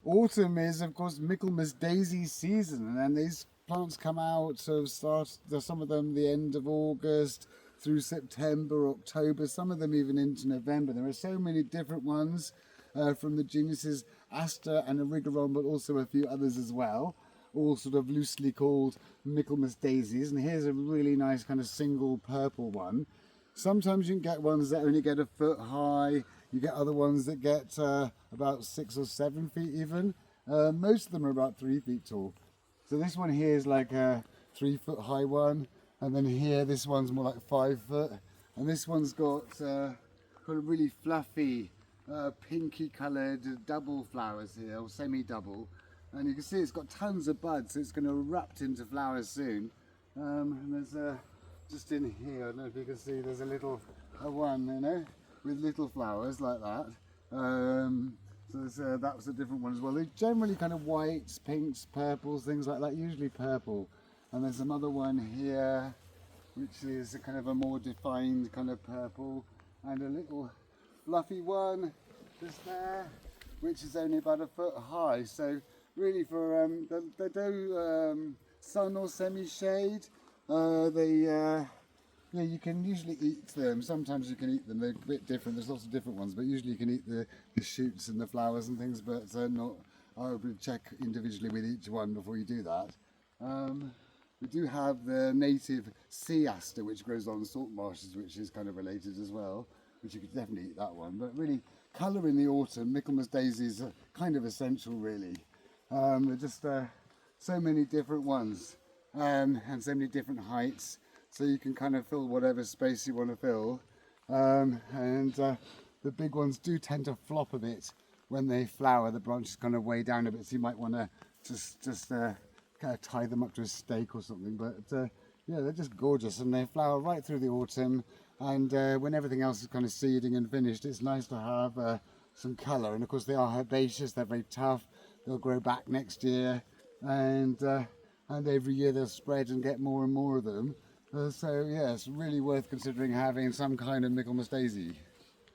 Autumn is, of course, Michaelmas daisy season, and these plants come out some of them the end of August through September, October, some of them even into November. There are so many different ones from the genuses Aster and Erigeron, but also a few others as well, all sort of loosely called Michaelmas daisies. And here's a really nice kind of single purple one. Sometimes you can get ones that only get a foot high. You get other ones that get about 6 or 7 feet even. Most of them are about 3 feet tall. So this one here is like a 3 foot high one. And then here, this one's more like 5 foot. And this one's got a really fluffy, pinky coloured double flowers here, or semi-double. And you can see it's got tons of buds, so it's going to erupt into flowers soon. And there's just in here, I don't know if you can see, there's a little one, you know, with little flowers like that. So that was a different one as well. They're generally kind of whites, pinks, purples, things like that, usually purple. And there's another one here, which is a kind of a more defined kind of purple, and a little fluffy one just there, which is only about a foot high. So really for, they do sun or semi-shade. Yeah, you can usually eat them. Sometimes you can eat them. They're a bit different. There's lots of different ones, but usually you can eat the shoots and the flowers and things. But not. I would check individually with each one before you do that. We do have the native sea aster, which grows on salt marshes, which is kind of related as well. Which you could definitely eat that one. But really, colour in the autumn, Michaelmas daisies are kind of essential, really. They're just so many different ones. And so many different heights, so you can kind of fill whatever space you want to fill. The big ones do tend to flop a bit when they flower. The branches kind of weigh down a bit, so you might want to just kind of tie them up to a stake or something. But yeah, they're just gorgeous, and they flower right through the autumn. And when everything else is kind of seeding and finished, it's nice to have some colour. And of course, they are herbaceous; they're very tough. They'll grow back next year, and every year they'll spread and get more and more of them. So yeah, it's really worth considering having some kind of Michaelmas daisy.